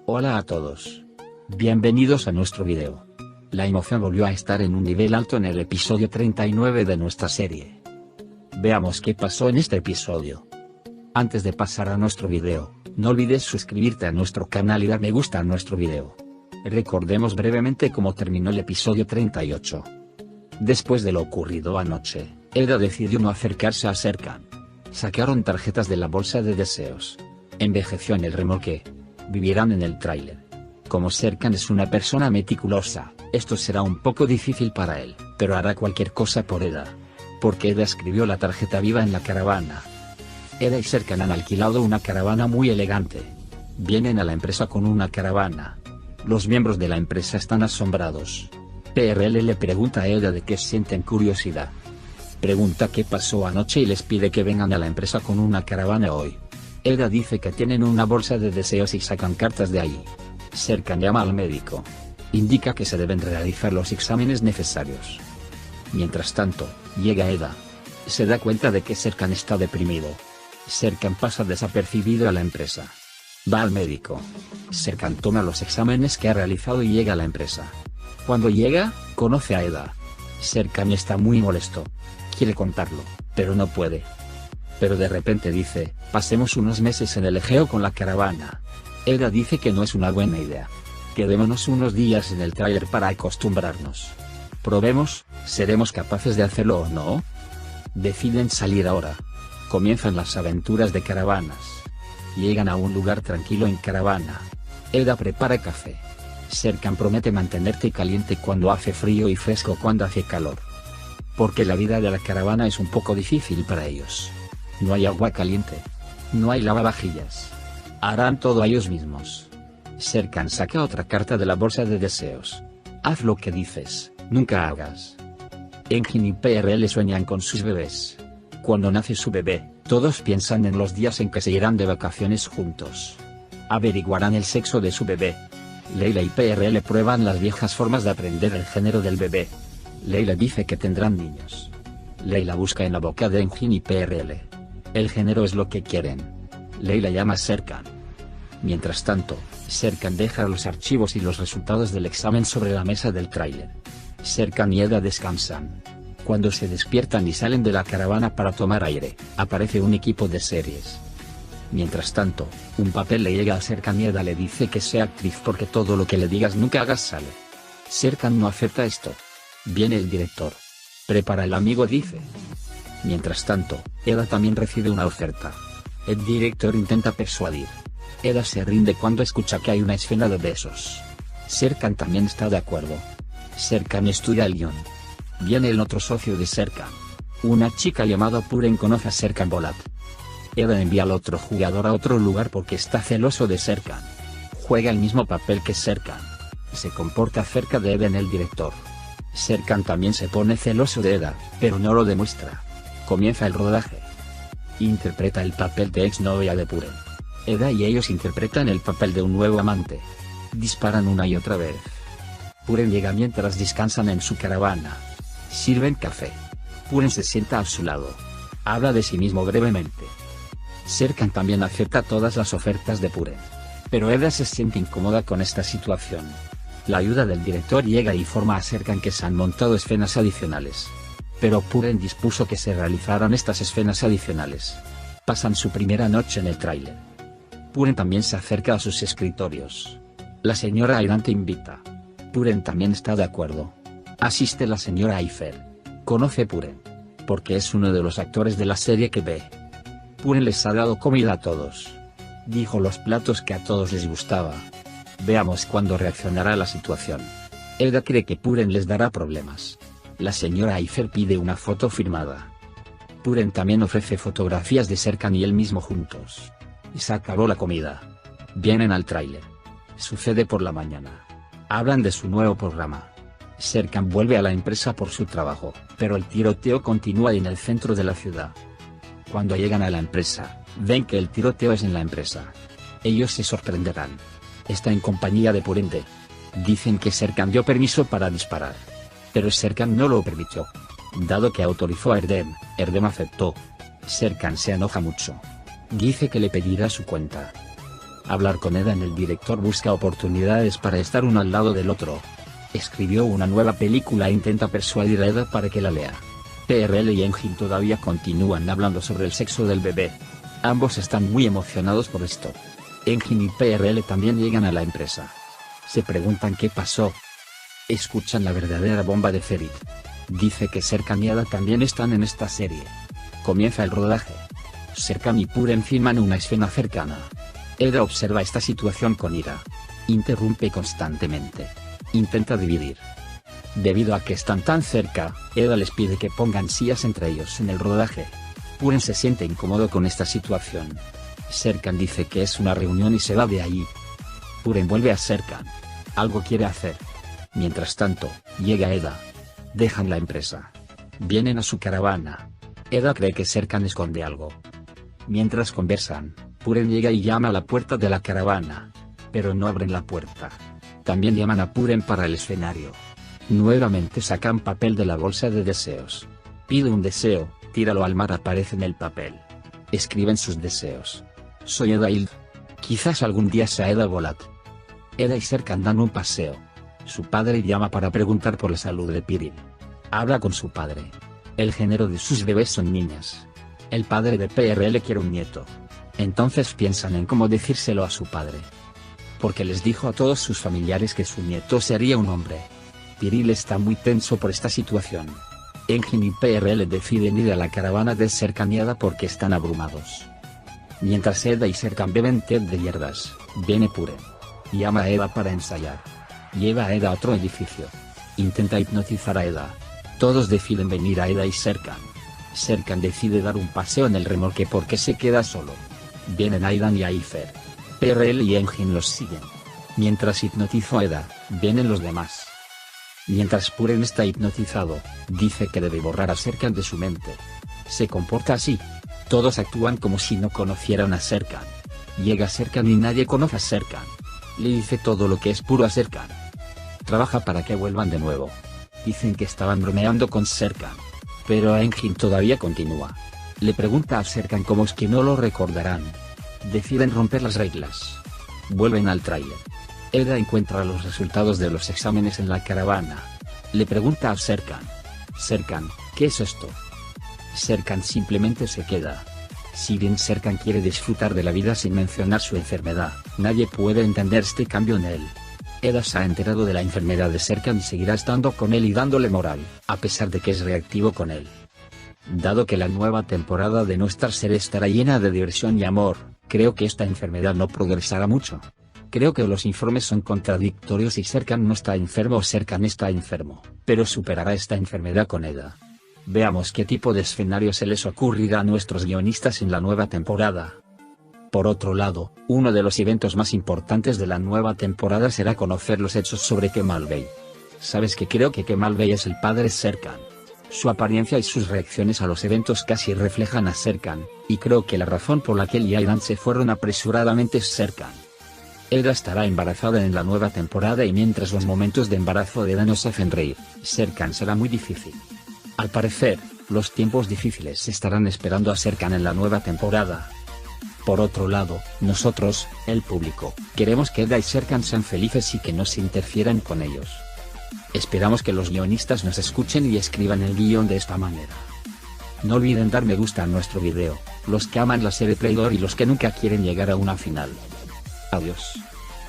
Hola a todos. Bienvenidos a nuestro video. La emoción volvió a estar en un nivel alto en el episodio 39 de nuestra serie. Veamos qué pasó en este episodio. Antes de pasar a nuestro video, no olvides suscribirte a nuestro canal y dar me gusta a nuestro video. Recordemos brevemente cómo terminó el episodio 38. Después de lo ocurrido anoche, Eda decidió no acercarse a Serkan. Sacaron tarjetas de la bolsa de deseos. Envejeció en el remolque. Vivirán en el tráiler. Como Serkan es una persona meticulosa, esto será un poco difícil para él, pero hará cualquier cosa por Eda. Porque Eda escribió la tarjeta viva en la caravana. Eda y Serkan han alquilado una caravana muy elegante. Vienen a la empresa con una caravana. Los miembros de la empresa están asombrados. PRL le pregunta a Eda de qué sienten curiosidad. Pregunta qué pasó anoche y les pide que vengan a la empresa con una caravana hoy. Eda dice que tienen una bolsa de deseos y sacan cartas de ahí. Serkan llama al médico. Indica que se deben realizar los exámenes necesarios. Mientras tanto, llega Eda. Se da cuenta de que Serkan está deprimido. Serkan pasa desapercibido a la empresa. Va al médico. Serkan toma los exámenes que ha realizado y llega a la empresa. Cuando llega, conoce a Eda. Serkan está muy molesto. Quiere contarlo, pero no puede. Pero de repente dice, pasemos unos meses en el Egeo con la caravana. Eda dice que no es una buena idea. Quedémonos unos días en el tráiler para acostumbrarnos. Probemos, ¿seremos capaces de hacerlo o no? Deciden salir ahora. Comienzan las aventuras de caravanas. Llegan a un lugar tranquilo en caravana. Eda prepara café. Serkan promete mantenerte caliente cuando hace frío y fresco cuando hace calor. Porque la vida de la caravana es un poco difícil para ellos. No hay agua caliente. No hay lavavajillas. Harán todo ellos mismos. Serkan saca otra carta de la bolsa de deseos. Haz lo que dices, nunca hagas. Engin y PRL sueñan con sus bebés. Cuando nace su bebé, todos piensan en los días en que se irán de vacaciones juntos. Averiguarán el sexo de su bebé. Leila y PRL prueban las viejas formas de aprender el género del bebé. Leila dice que tendrán niños. Leila busca en la boca de Engin y PRL. El género es lo que quieren. Leila llama a Serkan. Mientras tanto, Serkan deja los archivos y los resultados del examen sobre la mesa del tráiler. Serkan y Eda descansan. Cuando se despiertan y salen de la caravana para tomar aire, aparece un equipo de series. Mientras tanto, un papel le llega a Serkan y Eda le dice que sea actriz porque todo lo que le digas nunca hagas sale. Serkan no acepta esto. Viene el director. Prepara el amigo dice. Mientras tanto, Eda también recibe una oferta. El director intenta persuadir. Eda se rinde cuando escucha que hay una escena de besos. Serkan también está de acuerdo. Serkan estudia el guión. Viene el otro socio de Serkan. Una chica llamada Puren conoce a Serkan Bolat. Eda envía al otro jugador a otro lugar porque está celoso de Serkan. Juega el mismo papel que Serkan. Se comporta cerca de Eda en el director. Serkan también se pone celoso de Eda, pero no lo demuestra. Comienza el rodaje. Interpreta el papel de exnovia de Puren. Eda y ellos interpretan el papel de un nuevo amante. Disparan una y otra vez. Puren llega mientras descansan en su caravana. Sirven café. Puren se sienta a su lado. Habla de sí mismo brevemente. Serkan también acepta todas las ofertas de Puren. Pero Eda se siente incómoda con esta situación. La ayuda del director llega y informa a Serkan que se han montado escenas adicionales. Pero Puren dispuso que se realizaran estas escenas adicionales. Pasan su primera noche en el tráiler. Puren también se acerca a sus escritorios. La señora Aidan te invita. Puren también está de acuerdo. Asiste la señora Aifer. Conoce Puren. Porque es uno de los actores de la serie que ve. Puren les ha dado comida a todos. Dijo los platos que a todos les gustaba. Veamos cuándo reaccionará la situación. Eda cree que Puren les dará problemas. La señora Aifer pide una foto firmada. Puren también ofrece fotografías de Serkan y él mismo juntos. Y se acabó la comida. Vienen al tráiler. Sucede por la mañana. Hablan de su nuevo programa. Serkan vuelve a la empresa por su trabajo, pero el tiroteo continúa en el centro de la ciudad. Cuando llegan a la empresa, ven que el tiroteo es en la empresa. Ellos se sorprenderán. Está en compañía de Purende. Dicen que Serkan dio permiso para disparar. Pero Serkan no lo permitió. Dado que autorizó a Erdem, Erdem aceptó. Serkan se enoja mucho. Dice que le pedirá su cuenta. Hablar con Eda. El director busca oportunidades para estar uno al lado del otro. Escribió una nueva película e intenta persuadir a Eda para que la lea. PRL y Engin todavía continúan hablando sobre el sexo del bebé. Ambos están muy emocionados por esto. Engin y PRL también llegan a la empresa. Se preguntan qué pasó. Escuchan la verdadera bomba de Ferit. Dice que Serkan y Eda también están en esta serie. Comienza el rodaje. Serkan y Puren filman una escena cercana. Eda observa esta situación con ira. Interrumpe constantemente. Intenta dividir. Debido a que están tan cerca, Eda les pide que pongan sillas entre ellos en el rodaje. Puren se siente incómodo con esta situación. Serkan dice que es una reunión y se va de allí. Puren vuelve a Serkan. Algo quiere hacer. Mientras tanto, llega Eda. Dejan la empresa. Vienen a su caravana. Eda cree que Serkan esconde algo. Mientras conversan, Puren llega y llama a la puerta de la caravana. Pero no abren la puerta. También llaman a Puren para el escenario. Nuevamente sacan papel de la bolsa de deseos. Pide un deseo, tíralo al mar. Aparece en el papel. Escriben sus deseos. Soy Eda Hild. Quizás algún día sea Eda Volat. Eda y Serkan dan un paseo. Su padre llama para preguntar por la salud de Piril. Habla con su padre. El género de sus bebés son niñas. El padre de PRL quiere un nieto. Entonces piensan en cómo decírselo a su padre. Porque les dijo a todos sus familiares que su nieto sería un hombre. Piril está muy tenso por esta situación. Engin y PRL deciden ir a la caravana de Serkan y Eda porque están abrumados. Mientras Eda y Serkan beben té de hierbas, viene Puren. Llama a Eda para ensayar. Lleva a Eda a otro edificio. Intenta hipnotizar a Eda. Todos deciden venir a Eda y Serkan. Serkan decide dar un paseo en el remolque porque se queda solo. Vienen Aidan y Aifer. PRL y Engin los siguen. Mientras hipnotizo a Eda, vienen los demás. Mientras Puren está hipnotizado, dice que debe borrar a Serkan de su mente. Se comporta así. Todos actúan como si no conocieran a Serkan. Llega Serkan y nadie conoce a Serkan. Le dice todo lo que es puro a Serkan. Trabaja para que vuelvan de nuevo. Dicen que estaban bromeando con Serkan. Pero Engin todavía continúa. Le pregunta a Serkan cómo es que no lo recordarán. Deciden romper las reglas. Vuelven al tráiler. Eda encuentra los resultados de los exámenes en la caravana. Le pregunta a Serkan. Serkan, ¿qué es esto? Serkan simplemente se queda. Si bien Serkan quiere disfrutar de la vida sin mencionar su enfermedad, nadie puede entender este cambio en él. Eda se ha enterado de la enfermedad de Serkan y seguirá estando con él y dándole moral, a pesar de que es reactivo con él. Dado que la nueva temporada de nuestra serie estará llena de diversión y amor, creo que esta enfermedad no progresará mucho. Creo que los informes son contradictorios y Serkan no está enfermo o Serkan está enfermo, pero superará esta enfermedad con Eda. Veamos qué tipo de escenario se les ocurrirá a nuestros guionistas en la nueva temporada. Por otro lado, uno de los eventos más importantes de la nueva temporada será conocer los hechos sobre Kemal Bey. Sabes que creo que Kemal Bey es el padre Serkan. Su apariencia y sus reacciones a los eventos casi reflejan a Serkan, y creo que la razón por la que él y Aidan se fueron apresuradamente es Serkan. Eda estará embarazada en la nueva temporada y mientras los momentos de embarazo de Eda nos hacen reír, Serkan será muy difícil. Al parecer, los tiempos difíciles estarán esperando a Serkan en la nueva temporada. Por otro lado, nosotros, el público, queremos que Eda y Serkan sean felices y que no se interfieran con ellos. Esperamos que los guionistas nos escuchen y escriban el guión de esta manera. No olviden dar me gusta a nuestro video, los que aman la serie Traidor y los que nunca quieren llegar a una final. Adiós.